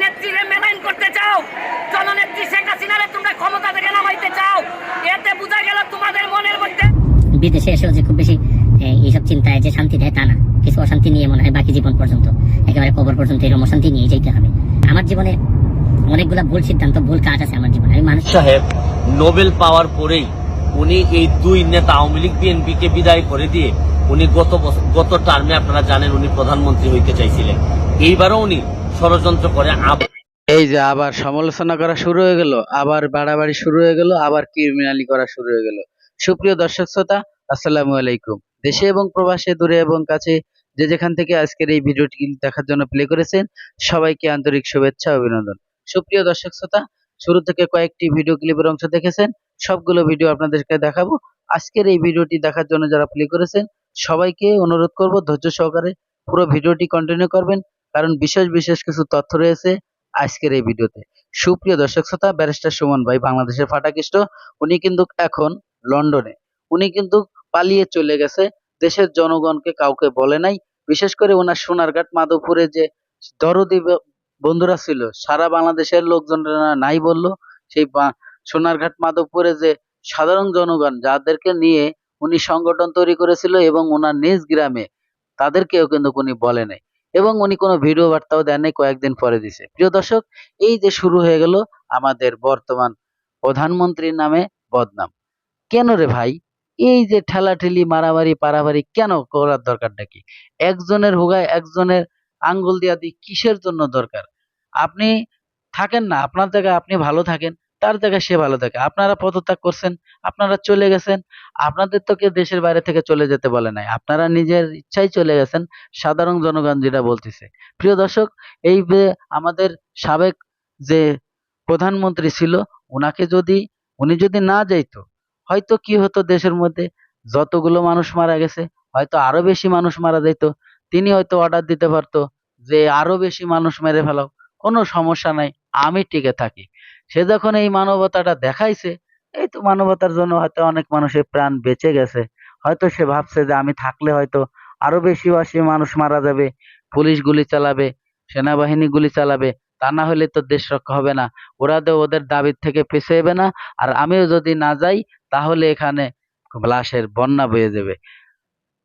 নেত্রীরে malign করতে চাও, জননেত্রী শেখ হাসিনারে তোমরা ক্ষমতা থেকে নামাইতে চাও, এতে বোঝা গেল তোমাদের মনের মধ্যে। বিদেশে এসেও যে খুব বেশি এইসব চিন্তায় যে শান্তি দেয় তা না, কিছু অশান্তি নিয়ে মনে হয় বাকি জীবন পর্যন্ত, একেবারে কবর পর্যন্ত এরকম অশান্তি নিয়ে যেতে হবে। আমার জীবনে অনেকগুলা ভুল সিদ্ধান্ত, ভুল কাজ আছে আমার জীবনে। আমি মানুষ সাহেব নোবেল পাওয়ার পরেই উনি এই দুই নেতা আওয়ামী লীগ বিএনপি কে বিদায় করে দিয়ে উনি গত টার্মে আপনারা জানেন উনি প্রধানমন্ত্রী হইতে চাইছিলেন। এইবারও উনি ষড়যন্ত্র করে এই যে আবার সমালোচনা করা শুরু হয়ে গেল, আবার বাড়াবাড়ি শুরু হয়ে গেল, আবার ক্রিমিনালি করা শুরু হয়ে গেল। সুপ্রিয় দর্শক শ্রোতা, আসসালামু আলাইকুম। দেশে এবং প্রবাসে, দূরে এবং কাছে, যে যেখান থেকে আজকের এই ভিডিওটি দেখার জন্য প্লে করেছেন, সবাইকে আন্তরিক শুভেচ্ছা ও অভিনন্দন। সুপ্রিয় দর্শক শ্রোতা, শুরু থেকে কয়েকটি ভিডিও ক্লিপের অংশ দেখেছেন, সবগুলো ভিডিও আপনাদেরকে দেখাবো। আজকের এই ভিডিওটি দেখার জন্য যারা প্লে করেছেন, সবাইকে অনুরোধ করব ধৈর্য সহকারে পুরো ভিডিওটি কন্টিনিউ করবেন, কারণ বিশেষ বিশেষ কিছু তথ্য রয়েছে আজকের এই ভিডিওতে। সুপ্রিয় দর্শক শ্রোতা, ব্যারিস্টার সুমন ভাই বাংলাদেশের ফাটাকৃষ্ট, উনি কিন্তু এখন লন্ডনে, উনি কিন্তু পালিয়ে চলে গেছে, দেশের জনগণকে কাউকে বলে নাই। বিশেষ করে ওনার সোনারঘাট মাধবপুরে যে দরদি বন্ধুরা ছিল, সারা বাংলাদেশের লোকজনরা নাই বললো, সেই সোনারঘাট মাধবপুরে যে সাধারণ জনগণ যাদেরকে নিয়ে উনি সংগঠন তৈরি করেছিল এবং ওনার নিজ গ্রামে, তাদেরকেও কিন্তু উনি বলে নাই এবং উনি কোনো ভিডিও বার্তাও দেন নাই, কয়েকদিন পরে দিছে। প্রিয় দর্শক, এই যে শুরু হয়ে গেল আমাদের বর্তমান প্রধানমন্ত্রীর নামে বদনাম। কেন রে ভাই, এই যে ঠেলাঠেলি মারামারি পারামারি কেন করার দরকারটা কি? একজনের হুগায় একজনের আঙ্গুল দিয়া দি কিসের জন্য দরকার? আপনি থাকেন না, আপনার জায়গায় আপনি ভালো থাকেন, তার জায়গায় সে ভালো থাকে। আপনারা পদত্যাগ করছেন, আপনারা চলে গেছেন, আপনাদের তো কেউ দেশের বাইরে থেকে চলে যেতে বলে নাই, আপনারা নিজের ইচ্ছায় চলে গেছেন। সাধারণ জনগণ যেটা বলতেছে। প্রিয় দর্শক, এই যে আমাদের সাবেক যে প্রধানমন্ত্রী ছিল, উনি যদি না যাইতো, হয়তো কি হতো, দেশের মধ্যে যতগুলো মানুষ মারা গেছে হয়তো আরো বেশি মানুষ মারা যেত। তিনি হয়তো অর্ডার দিতে পারতো যে আরো বেশি মানুষ মেরে ফেলাও, কোনো সমস্যা নাই, আমি টিকে থাকি। সে যখন এই মানবতাটা দেখাইছে, এই তো মানবতার জন্য হয়তো অনেক মানুষের প্রাণ বেঁচে গেছে। হয়তো সে ভাবছে যে আমি থাকলে হয়তো আরো বেশি বেশি মানুষ মারা যাবে, পুলিশ গুলি চালাবে, সেনাবাহিনী গুলি চালাবে, তা না হলে তো দেশ রক্ষা হবে না, ওরা তো ওদের দাবির থেকে পিছাইবে না, আর আমিও যদি না যাই তাহলে এখানে লাশের বন্যা বয়ে যাবে।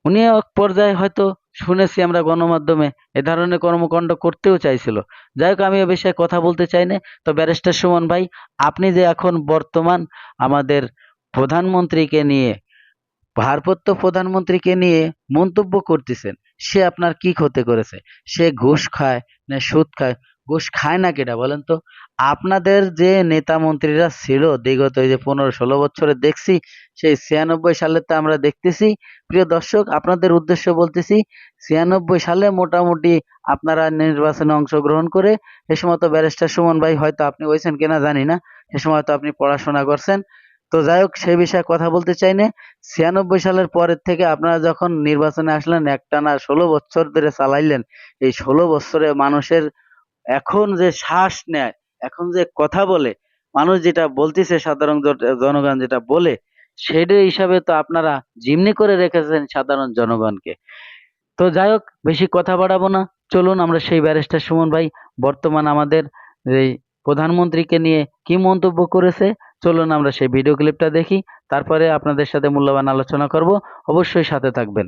উনি এক পর্যায়ে হয়তো শুনেছি আমরা গণমাধ্যমে এ ধরনের কর্মকাণ্ড করতেও চাইছিল। যাই হোক, আমি এ বিষয়ে কথা বলতে চাই না। তো ব্যারিস্টার সুমন ভাই, আপনি যে এখন বর্তমান আমাদের প্রধানমন্ত্রীকে নিয়ে, ভারপ্রাপ্ত প্রধানমন্ত্রীকে নিয়ে মন্তব্য করতেছেন, সে আপনার কি ক্ষতি করেছে? সে ঘুষ খায় না সুদ খায়? ঘুষ খায় না কেটা বলেন তো? আপনাদের যে নেতা মন্ত্রীরা ছিল বিগত এই যে 15-16 বছরে দেখছি, সেই 96 সালে তো আমরা দেখতেছি। প্রিয় দর্শক, আপনাদের উদ্দেশ্য বলতেছি, 96 সালে মোটামুটি আপনারা নির্বাচনে অংশগ্রহণ করে, সে সময় তো ব্যারিস্টার সুমন ভাই, হয়তো আপনি হয়েছেন কিনা জানি না, সে সময় তো আপনি পড়াশোনা করছেন। তো যাই হোক, সেই বিষয়ে কথা বলতে চাই না। 96 সালের পরের থেকে আপনারা যখন নির্বাচনে আসলেন, একটানা 16 বছর ধরে চালাইলেন, এই 16 বছরে মানুষের এখন যে শ্বাস নেয়, এখন যে কথা বলে, মানুষ যেটা বলতেছে, সাধারণ জনগণ যেটা বলে, সেটার হিসাবে তো আপনারা জিম্মি করে রেখেছেন সাধারণ জনগণকে। তো যাই হোক, বেশি কথা বাড়াবো না, চলুন আমরা সেই ব্যারিস্টার সুমন ভাই বর্তমান আমাদের এই প্রধানমন্ত্রীকে নিয়ে কি মন্তব্য করেছে, চলুন আমরা সেই ভিডিও ক্লিপটা দেখি, তারপরে আপনাদের সাথে মূল্যবান আলোচনা করব। অবশ্যই সাথে থাকবেন।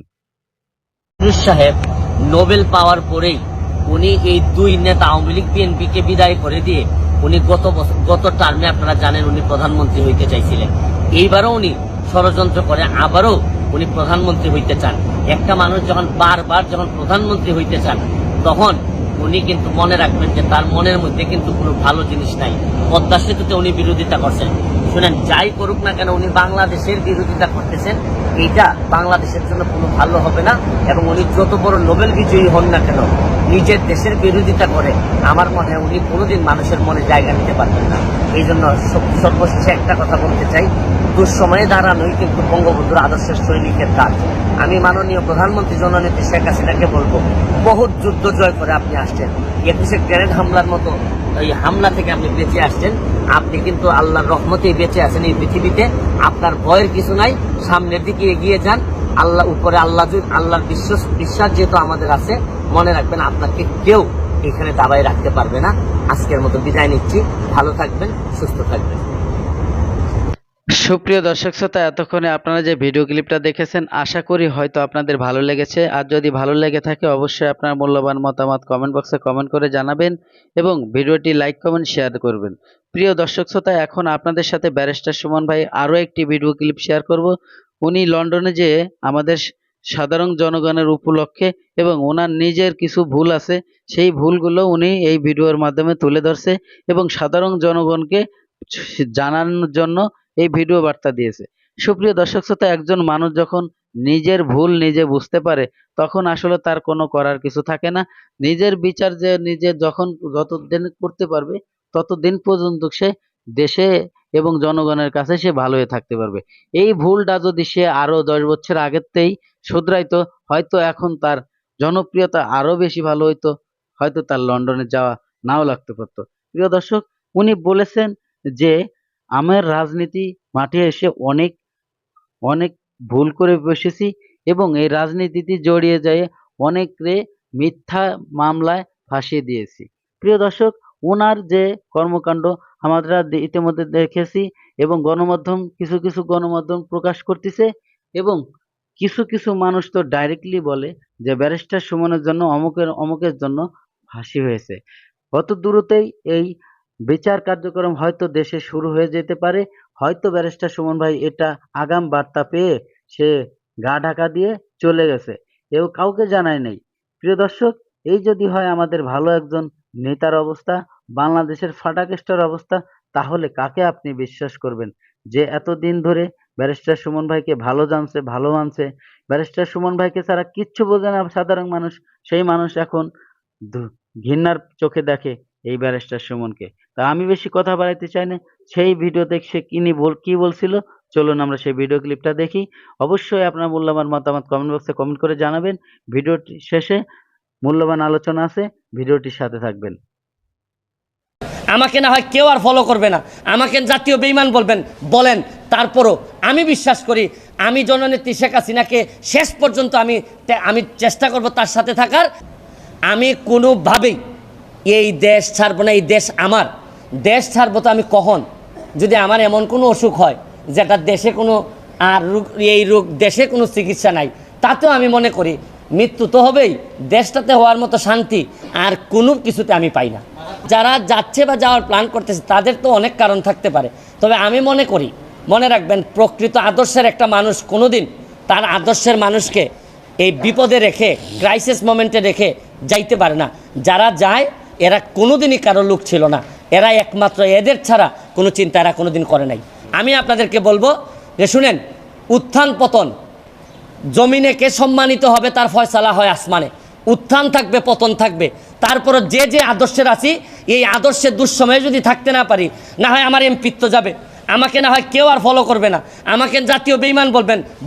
সাহেব নোবেল পাওয়ার পরেই উনি এই দুই নেতা আওয়ামী লীগ বিএনপি কে বিদায় করে দিয়ে উনি গত টার্মে আপনারা জানেন উনি প্রধানমন্ত্রী হইতে চাইছিলেন। এইবারও উনি ষড়যন্ত্র করে আবারও উনি প্রধানমন্ত্রী হইতে চান। একটা মানুষ যখন বারবার প্রধানমন্ত্রী হইতে চান, তখন উনি কিন্তু মনে রাখবেন যে তার মনের মধ্যে কিন্তু কোনো ভালো জিনিস নাই। পদ্মা সেতুতে উনি বিরোধিতা করছেন। শুনেন, যাই করুক না কেন, উনি বাংলাদেশের বিরোধিতা করতেছেন, এইটা বাংলাদেশের জন্য কোনো ভালো হবে না। এবং উনি যত বড় নোবেল বিজয়ী হন না কেন, নিজের দেশের বিরোধিতা করে আমার মনে হয় উনি কোনোদিন মানুষের মনে জায়গা নিতে পারবেন না। এই জন্য সর্বশেষে একটা কথা বলতে চাই, দুঃসময়ে দাঁড়ানোই কিন্তু বঙ্গবন্ধুর আদর্শের সৈনিকের কাজ। আমি মাননীয় প্রধানমন্ত্রী জননেত্রী শেখ হাসিনাকে বলবো, বহুত যুদ্ধ জয় করে আপনি আসছেন, 21-এ গ্রেনেড হামলার মতো এই হামলা থেকে আপনি বেঁচে আসছেন। আপনি কিন্তু আল্লাহর রহমতেই বেঁচে আছেন এই পৃথিবীতে। আপনার ভয়ের কিছু নাই, সামনের দিকে এগিয়ে যান। আল্লাহর বিশ্বাস যেহেতু আমাদের আছে, মনে রাখবেন আপনাকে কেউ এখানে দাবায় রাখতে পারবে না। আজকের মতো বিদায় নিচ্ছি। ভালো থাকবেন, সুস্থ থাকবেন। সুপ্রিয় দর্শক শ্রোতা, এতক্ষণে আপনারা যে ভিডিও ক্লিপটা দেখেছেন আশা করি হয়তো আপনাদের ভালো লেগেছে। আর যদি ভালো লেগে থাকে অবশ্যই আপনার মূল্যবান মতামত কমেন্ট বক্সে কমেন্ট করে জানাবেন এবং ভিডিওটি লাইক কমেন্ট শেয়ার করবেন। প্রিয় দর্শক শ্রোতা, এখন আপনাদের সাথে ব্যারিস্টার সুমন ভাই আরও একটি ভিডিও ক্লিপ শেয়ার করব। উনি লন্ডনে যেয়ে আমাদের সাধারণ জনগণের উপলক্ষে এবং ওনার নিজের কিছু ভুল আছে সেই ভুলগুলো উনি এই ভিডিওর মাধ্যমে তুলে ধরছে এবং সাধারণ জনগণকে জানানোর জন্য এই ভিডিও বার্তা দিয়েছে। সুপ্রিয় দর্শক শ্রোতা, একজন মানুষ যখন নিজের ভুল নিজে বুঝতে পারে তখন আসলে তার কোনো করার কিছু থাকে না। নিজের বিচার যে নিজে যখন যতদিন করতে পারবে ততদিন পর্যন্ত সে দেশে এবং জনগণের কাছে সে ভালো হয়ে থাকতে পারবে। এই ভুলটা যদি সে আরো 10 বছর আগেতেই শুধরাইতো হয়তো এখন তার জনপ্রিয়তা আরো বেশি ভালো হইতো, হয়তো তার লন্ডনে যাওয়া নাও লাগতে পারতো। প্রিয় দর্শক, উনি বলেছেন যে আমার রাজনীতি মাঠে এসে অনেক অনেক ভুল করে বসেছি এবং এই রাজনীতিতে জড়িয়ে যেয়ে অনেকরে মিথ্যা মামলায় ফাঁসিয়ে দিয়েছি। প্রিয় দর্শক, ওনার যে কর্মকাণ্ড আমরা ইতিমধ্যে দেখেছি এবং গণমাধ্যম কিছু কিছু গণমাধ্যম প্রকাশ করতেছে এবং কিছু কিছু মানুষ তো ডাইরেক্টলি বলে যে ব্যারিস্টার সুমনের জন্য অমুকের জন্য ফাঁসি হয়েছে। অত দূরতেই এই বিচার কার্যক্রম হয়তো দেশে শুরু হয়ে যেতে পারে। হয়তো ব্যারিস্টার সুমন ভাই এটা আগাম বার্তা পেয়ে সে গা ঢাকা দিয়ে চলে গেছে, এও কাউকে জানায় নাই। প্রিয় দর্শক, এই যদি হয় আমাদের ভালো একজন নেতার অবস্থা, বাংলাদেশের ফাটাকেস্টার অবস্থা, তাহলে কাকে আপনি বিশ্বাস করবেন? যে এতদিন ধরে ব্যারিস্টার সুমন ভাইকে ভালো জানছে, ভালো মানছে, ব্যারিস্টার সুমন ভাইকে ছাড়া কিচ্ছু বোঝে না সাধারণ মানুষ, সেই মানুষ এখন ঘৃণার চোখে দেখে এই ব্যারিস্টার সুমনকে। তা আমি বেশি কথা বাড়াইতে চাই না। সেই ভিডিওতে সে কি বলছিল, চলুন আমরা সেই ভিডিও ক্লিপটা দেখি। অবশ্যই আপনার মূল্যবান মতামত কমেন্ট বক্সে কমেন্ট করে জানাবেন। ভিডিওটি শেষে মূল্যবান আলোচনা আছে, ভিডিওটির সাথে থাকবেন। আমাকে না হয় কেউ আর ফলো করবে না, আমাকে জাতীয় বেঈমান বলেন, তারপরও আমি বিশ্বাস করি আমি জননেত্রী শেখ হাসিনাকে শেষ পর্যন্ত আমি চেষ্টা করব তার সাথে থাকার। আমি কোনোভাবেই এই দেশ ছাড়বো না। এই দেশ আমার, দেশ ছাড়বো তো আমি কখন? যদি আমার এমন কোনো অসুখ হয় যেটা দেশে কোনো এই রোগ দেশে কোনো চিকিৎসা নাই, তাতেও আমি মনে করি মৃত্যু তো হবেই, দেশটাতে হওয়ার মতো শান্তি আর কোনো কিছুতে আমি পাই না। যারা যাচ্ছে বা যাওয়ার প্ল্যান করতেছে তাদের তো অনেক কারণ থাকতে পারে, তবে আমি মনে করি, মনে রাখবেন, প্রকৃত আদর্শের একটা মানুষ কোনোদিন তার আদর্শের মানুষকে এই বিপদে রেখে, ক্রাইসিস মোমেন্টে রেখে যাইতে পারে না। যারা যায় এরা কোনোদিনই কারো লোক ছিল না, এরা একমাত্র এদের ছাড়া কোনো চিন্তা এরা কোনোদিন করে নাই। আমি আপনাদেরকে বলবো যে শুনেন, উত্থান পতন, জমিনে কে সম্মানিত হবে তার ফয়সালা হয় আসমানে। উত্থান থাকবে, পতন থাকবে। তারপরে যে আদর্শের আছি, এই আদর্শের দুঃসময়ে যদি থাকতে না পারি, না হয় আমার এমপিত্ব যাবে, আমাকে না হয় কেউ আর ফলো করবে না, আমাকে জাতীয় বেঈমান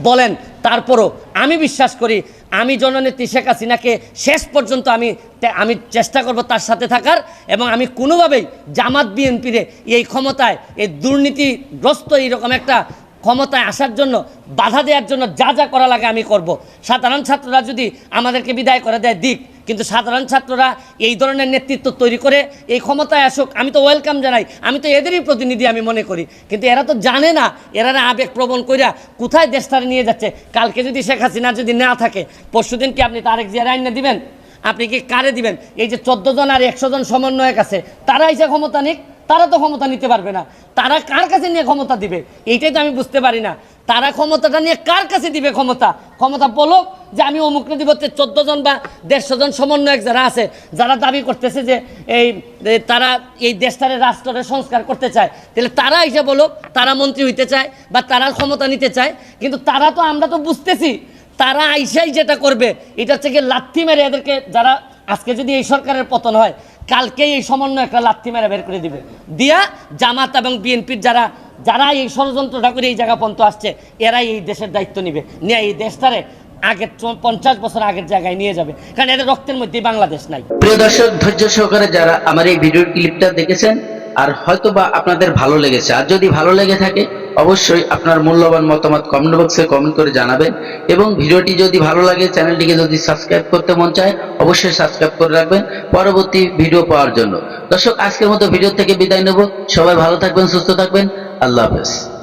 বলেন, তারপরও আমি বিশ্বাস করি আমি জননেত্রী শেখ হাসিনাকে শেষ পর্যন্ত আমি চেষ্টা করব তার সাথে থাকার, এবং আমি কোনোভাবেই জামাত বিএনপির এই ক্ষমতায়, এই দুর্নীতিগ্রস্ত এইরকম একটা ক্ষমতায় আসার জন্য, বাধা দেওয়ার জন্য যা যা করা লাগে আমি করব। সাধারণ ছাত্ররা যদি আমাদেরকে বিদায় করে দেয় দিক, কিন্তু সাধারণ ছাত্ররা এই ধরনের নেতৃত্ব তৈরি করে এই ক্ষমতায় আসুক, আমি তো ওয়েলকাম জানাই, আমি তো এদেরই প্রতিনিধি আমি মনে করি। কিন্তু এরা তো জানে না, এরা আবেগ প্রবণ কইরা কোথায় দেশটারে নিয়ে যাচ্ছে। কালকে যদি শেখ হাসিনা যদি না থাকে, পরশুদিন কি আপনি তারেক জিয়ার আইন দিবেন? আপনি কি কারে দিবেন? এই যে 14 জন আর 100 জন সমন্বয়ক আছে, তারা এসে ক্ষমতা নিক, তারা তো ক্ষমতা নিতে পারবে না। তারা কার কাছে নিয়ে ক্ষমতা দিবে এইটাই তো আমি বুঝতে পারি না। তারা ক্ষমতাটা নিয়ে কার কাছে দিবে? ক্ষমতা বলো যে আমি অমুকরে দিব। 14 জন বা 150 জন সমন্বয়ক যারা আছে, যারা দাবি করতেছে যে তারা এই দেশটারে রাষ্ট্রের সংস্কার করতে চায়, তাহলে তারা এসে বলো তারা মন্ত্রী হইতে চায় বা তারা ক্ষমতা নিতে চায়। কিন্তু তারা তো, আমরা তো বুঝতেছি তারা আইসাই যেটা করবে এটা থেকে লাথি মেরে এদেরকে, যারা আজকে যদি এই সরকারের পতন হয়, কালকেই এই সমন্বয় একটা লাথি মেরে বের করে দিবে, দিয়া জামাত এবং বিএনপির যারা এই ষড়যন্ত্রটা করে এই জায়গা পর্যন্ত আসছে, এরাই এই দেশের দায়িত্ব নিবে, নিয়ে এই দেশটারে আগের 50 বছর আগের জায়গায় নিয়ে যাবে, কারণ এদের রক্তের মধ্যে বাংলাদেশ নাই। প্রিয় দর্শক, ধৈর্য সহকারে যারা আমার এই ভিডিও ক্লিপটা দেখেছেন, আর হয়তো বা আপনাদের ভালো লেগেছে, আর যদি ভালো লেগে থাকে অবশ্যই আপনার মূল্যবান মতামত কমেন্ট বক্সে কমেন্ট করে জানাবেন। এবং ভিডিওটি যদি ভালো লাগে, চ্যানেলটিকে যদি সাবস্ক্রাইব করতে মন চায়, অবশ্যই সাবস্ক্রাইব করে রাখবেন পরবর্তী ভিডিও পাওয়ার জন্য। দর্শক, আজকের মতো ভিডিও থেকে বিদায় নেব। সবাই ভালো থাকবেন, সুস্থ থাকবেন। আল্লাহ হাফেজ।